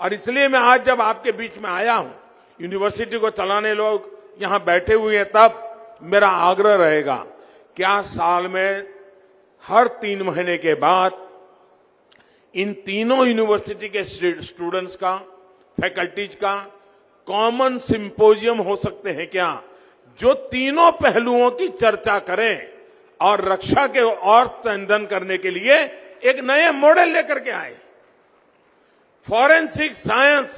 और इसलिए मैं आज जब आपके बीच में आया हूं, यूनिवर्सिटी को चलाने लोग यहां बैठे हुए हैं, तब मेरा आग्रह रहेगा क्या साल में हर 3 महीने के बाद इन तीनों यूनिवर्सिटी के स्टूडेंट्स का, फैकल्टीज का कॉमन सिंपोजियम हो सकते हैं क्या, जो तीनों पहलुओं की चर्चा करें और रक्षा के और संवर्धन करने के लिए एक नए मॉडल लेकर के आए। फॉरेंसिक साइंस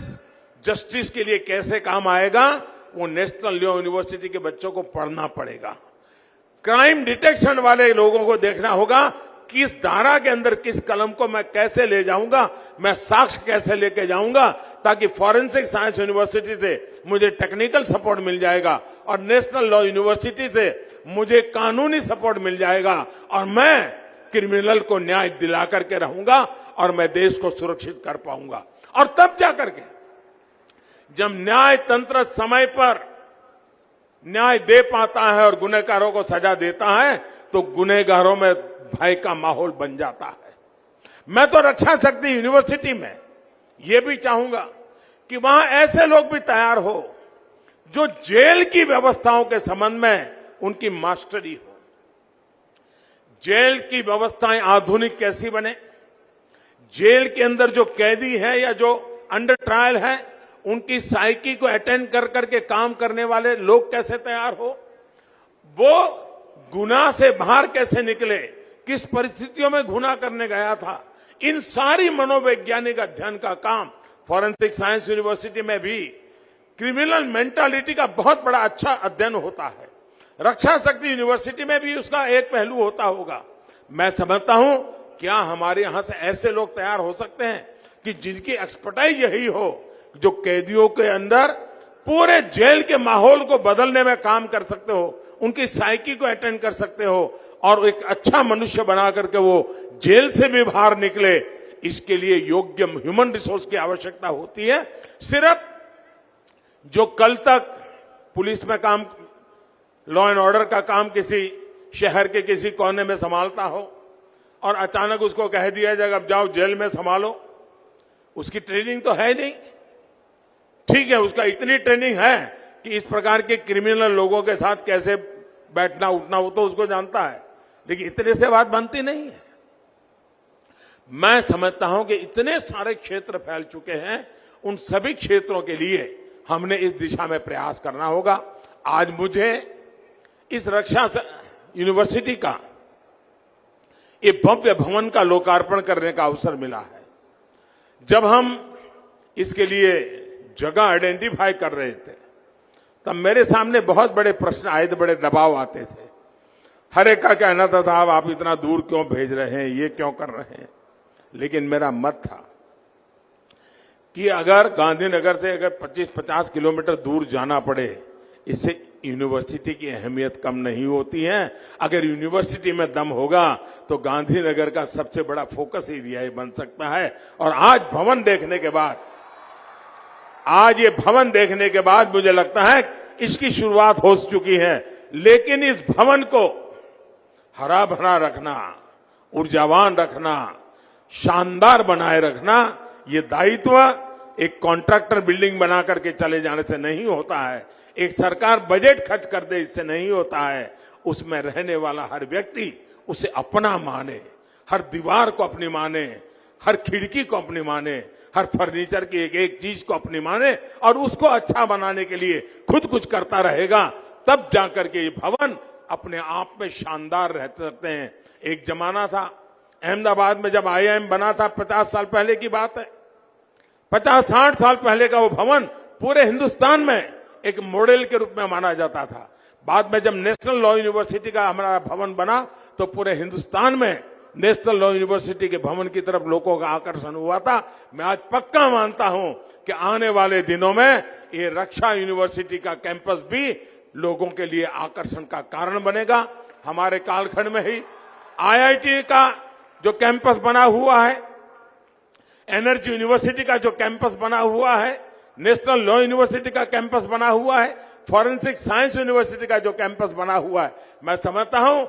जस्टिस के लिए कैसे काम आएगा, वो नेशनल लॉ यूनिवर्सिटी के बच्चों को पढ़ना पड़ेगा। क्राइम डिटेक्शन वाले लोगों को देखना होगा किस धारा के अंदर किस कलम को मैं कैसे ले जाऊंगा, मैं साक्ष्य कैसे लेके जाऊंगा, ताकि फॉरेंसिक साइंस यूनिवर्सिटी से मुझे टेक्निकल सपोर्ट मिल जाएगा और नेशनल लॉ यूनिवर्सिटी से मुझे कानूनी सपोर्ट मिल जाएगा और मैं क्रिमिनल को न्याय दिला करके रहूंगा और मैं देश को सुरक्षित कर पाऊंगा। और तब जाकर के जब न्याय तंत्र समय पर न्याय दे पाता है और गुनहगारों को सजा देता है, तो गुनहगारों में भय का माहौल बन जाता है। मैं तो रक्षा शक्ति यूनिवर्सिटी में ये भी चाहूंगा कि वहां ऐसे लोग भी तैयार हो जो जेल की व्यवस्थाओं के संबंध में उनकी मास्टरी हो। जेल की व्यवस्थाएं आधुनिक कैसी बने, जेल के अंदर जो कैदी है या जो अंडर ट्रायल है, उनकी साइकी को अटेंड कर करके काम करने वाले लोग कैसे तैयार हो, वो गुनाह से बाहर कैसे निकले, किस परिस्थितियों में गुनाह करने गया था, इन सारी मनोवैज्ञानिक अध्ययन का काम फॉरेंसिक साइंस यूनिवर्सिटी में भी क्रिमिनल मेंटालिटी का बहुत बड़ा अच्छा अध्ययन होता है। रक्षा शक्ति यूनिवर्सिटी में भी उसका एक पहलू होता होगा। मैं समझता हूं क्या हमारे यहां से ऐसे लोग तैयार हो सकते हैं कि जिनकी एक्सपर्टाइज यही हो, जो कैदियों के अंदर पूरे जेल के माहौल को बदलने में काम कर सकते हो, उनकी साइकी को अटेंड कर सकते हो और एक अच्छा मनुष्य बना करके वो जेल से भी बाहर निकले। इसके लिए योग्य ह्यूमन रिसोर्स की आवश्यकता होती है। सिर्फ जो कल तक पुलिस में काम, लॉ एंड ऑर्डर का काम किसी शहर के किसी कोने में संभालता हो और अचानक उसको कह दिया जाएगा अब जाओ जेल में संभालो, उसकी ट्रेनिंग तो है नहीं। ठीक है, उसका इतनी ट्रेनिंग है कि इस प्रकार के क्रिमिनल लोगों के साथ कैसे बैठना उठना वो तो उसको जानता है, लेकिन इतने से बात बनती नहीं है। मैं समझता हूं कि इतने सारे क्षेत्र फैल चुके हैं, उन सभी क्षेत्रों के लिए हमने इस दिशा में प्रयास करना होगा। आज मुझे इस रक्षा यूनिवर्सिटी का ये भव्य भवन का लोकार्पण करने का अवसर मिला है। जब हम इसके लिए जगह आइडेंटिफाई कर रहे थे तब मेरे सामने बहुत बड़े प्रश्न आए थे, बड़े दबाव आते थे। हर एक का कहना था साहब आप इतना दूर क्यों भेज रहे हैं, ये क्यों कर रहे हैं। लेकिन मेरा मत था कि अगर गांधीनगर से अगर 25-50 किलोमीटर दूर जाना पड़े, इससे यूनिवर्सिटी की अहमियत कम नहीं होती है। अगर यूनिवर्सिटी में दम होगा तो गांधीनगर का सबसे बड़ा फोकस एरिया बन सकता है। और आज भवन देखने के बाद, आज ये भवन देखने के बाद मुझे लगता है इसकी शुरुआत हो चुकी है। लेकिन इस भवन को हरा भरा रखना, ऊर्जावान रखना, शानदार बनाए रखना, ये दायित्व एक कॉन्ट्रैक्टर बिल्डिंग बना करके चले जाने से नहीं होता है, एक सरकार बजट खर्च कर दे इससे नहीं होता है। उसमें रहने वाला हर व्यक्ति उसे अपना माने, हर दीवार को अपनी माने, हर खिड़की को अपनी माने, हर फर्नीचर की एक एक चीज को अपनी माने और उसको अच्छा बनाने के लिए खुद कुछ करता रहेगा। तब जाकर के ये भवन अपने आप में शानदार रह सकते हैं। एक जमाना था अहमदाबाद में जब IIM बना था, 50 साल पहले की बात है, 50-60 साल पहले का वो भवन पूरे हिंदुस्तान में एक मॉडल के रूप में माना जाता था। बाद में जब नेशनल लॉ यूनिवर्सिटी का हमारा भवन बना तो पूरे हिंदुस्तान में नेशनल लॉ यूनिवर्सिटी के भवन की तरफ लोगों का आकर्षण हुआ था। मैं आज पक्का मानता हूं कि आने वाले दिनों में ये रक्षा यूनिवर्सिटी का कैंपस भी लोगों के लिए आकर्षण का कारण बनेगा। हमारे कालखंड में ही IIT का जो कैंपस बना हुआ है, एनर्जी यूनिवर्सिटी का जो कैंपस बना हुआ है, नेशनल लॉ यूनिवर्सिटी का कैंपस बना हुआ है, फॉरेंसिक साइंस यूनिवर्सिटी का जो कैंपस बना हुआ है, मैं समझता हूं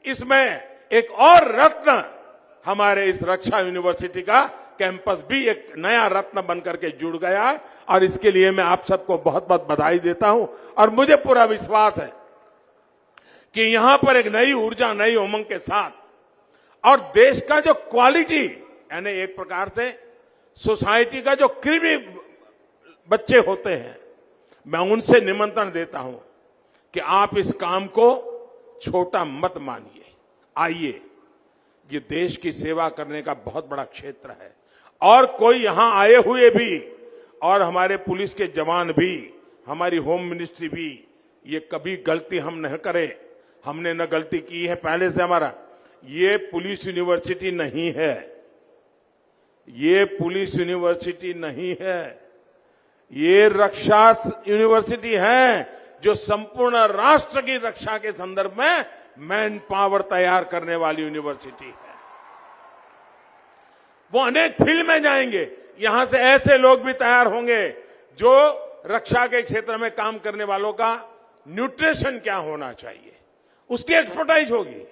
इसमें एक और रत्न हमारे इस रक्षा यूनिवर्सिटी का कैंपस भी एक नया रत्न बनकर के जुड़ गया और इसके लिए मैं आप सबको बहुत बहुत बधाई देता हूं। और मुझे पूरा विश्वास है कि यहां पर एक नई ऊर्जा, नई उमंग के साथ और देश का जो क्वालिटी, यानी एक प्रकार से सोसाइटी का जो कृमि बच्चे होते हैं, मैं उनसे निमंत्रण देता हूं कि आप इस काम को छोटा मत मानिए। आइए, ये देश की सेवा करने का बहुत बड़ा क्षेत्र है और कोई यहां आए हुए भी और हमारे पुलिस के जवान भी, हमारी होम मिनिस्ट्री भी, ये कभी गलती हम न करें। हमने न गलती की है पहले से हमारा। ये पुलिस यूनिवर्सिटी नहीं है, ये पुलिस यूनिवर्सिटी नहीं है, ये रक्षा यूनिवर्सिटी है जो संपूर्ण राष्ट्र की रक्षा के संदर्भ में मैन पावर तैयार करने वाली यूनिवर्सिटी है। वो अनेक फील्ड में जाएंगे, यहां से ऐसे लोग भी तैयार होंगे जो रक्षा के क्षेत्र में काम करने वालों का न्यूट्रिशन क्या होना चाहिए, उसकी एक्सपर्टाइज होगी।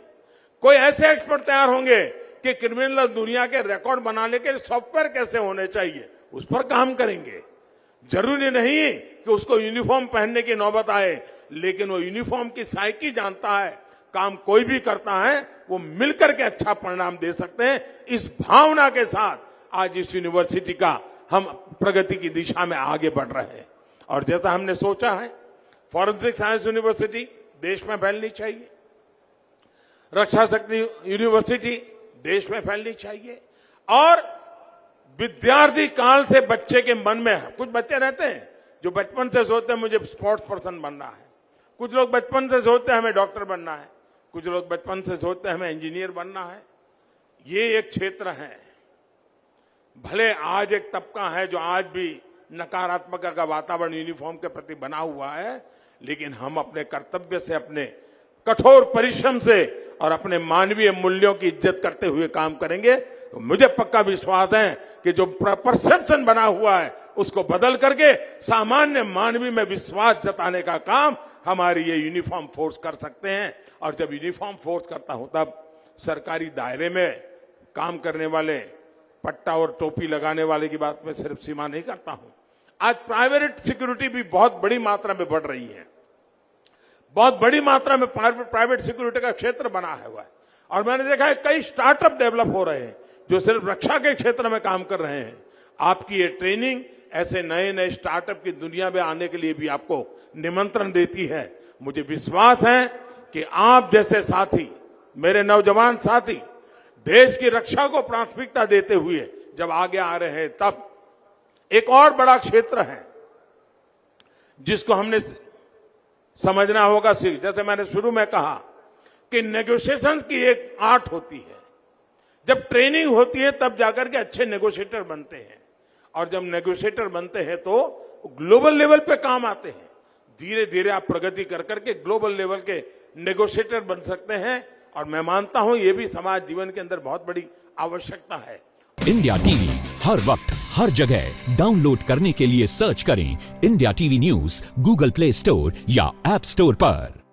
कोई ऐसे एक्सपर्ट तैयार होंगे कि क्रिमिनल दुनिया के रिकॉर्ड बनाने के सॉफ्टवेयर कैसे होने चाहिए, उस पर काम करेंगे। जरूरी नहीं कि उसको यूनिफॉर्म पहनने की नौबत आए, लेकिन वो यूनिफॉर्म की साइकी जानता है। काम कोई भी करता है वो मिलकर के अच्छा परिणाम दे सकते हैं। इस भावना के साथ आज इस यूनिवर्सिटी का हम प्रगति की दिशा में आगे बढ़ रहे हैं। और जैसा हमने सोचा है, फॉरेंसिक साइंस यूनिवर्सिटी देश में फैलनी चाहिए, रक्षा शक्ति यूनिवर्सिटी देश में फैलनी चाहिए। और विद्यार्थी काल से बच्चे के मन में, कुछ बच्चे रहते हैं जो बचपन से सोचते हैं मुझे स्पोर्ट्स पर्सन बनना है, कुछ लोग बचपन से सोचते हैं हमें डॉक्टर बनना है, कुछ लोग बचपन से सोचते हैं हमें इंजीनियर बनना है। ये एक क्षेत्र है। भले आज एक तबका है जो आज भी नकारात्मक का वातावरण यूनिफॉर्म के प्रति बना हुआ है, लेकिन हम अपने कर्तव्य से, अपने कठोर परिश्रम से और अपने मानवीय मूल्यों की इज्जत करते हुए काम करेंगे तो मुझे पक्का विश्वास है कि जो परसेप्शन बना हुआ है उसको बदल करके सामान्य मानवीय में विश्वास जताने का काम हमारी ये यूनिफॉर्म फोर्स कर सकते हैं। और जब यूनिफॉर्म फोर्स करता हूं तब सरकारी दायरे में काम करने वाले, पट्टा और टोपी लगाने वाले की बात में सिर्फ सीमा नहीं करता हूं। आज प्राइवेट सिक्योरिटी भी बहुत बड़ी मात्रा में बढ़ रही है, बहुत बड़ी मात्रा में प्राइवेट सिक्योरिटी का क्षेत्र बना हुआ है। और मैंने देखा है कई स्टार्टअप डेवलप हो रहे हैं जो सिर्फ रक्षा के क्षेत्र में काम कर रहे हैं। आपकी ये ट्रेनिंग ऐसे नए नए स्टार्टअप की दुनिया में आने के लिए भी आपको निमंत्रण देती है। मुझे विश्वास है कि आप जैसे साथी, मेरे नौजवान साथी, देश की रक्षा को प्राथमिकता देते हुए जब आगे आ रहे हैं, तब एक और बड़ा क्षेत्र है जिसको हमने समझना होगा। जैसे मैंने शुरू में कहा कि नेगोशिएशंस की एक आर्ट होती है। जब ट्रेनिंग होती है तब जाकर के अच्छे नेगोशिएटर बनते हैं, और जब नेगोशिएटर बनते हैं तो ग्लोबल लेवल पे काम आते हैं। धीरे धीरे आप प्रगति कर करके ग्लोबल लेवल के नेगोशिएटर बन सकते हैं, और मैं मानता हूं ये भी समाज जीवन के अंदर बहुत बड़ी आवश्यकता है। इंडिया टीवी हर वक्त हर जगह डाउनलोड करने के लिए सर्च करें India TV news Google play store या ऐप स्टोर पर।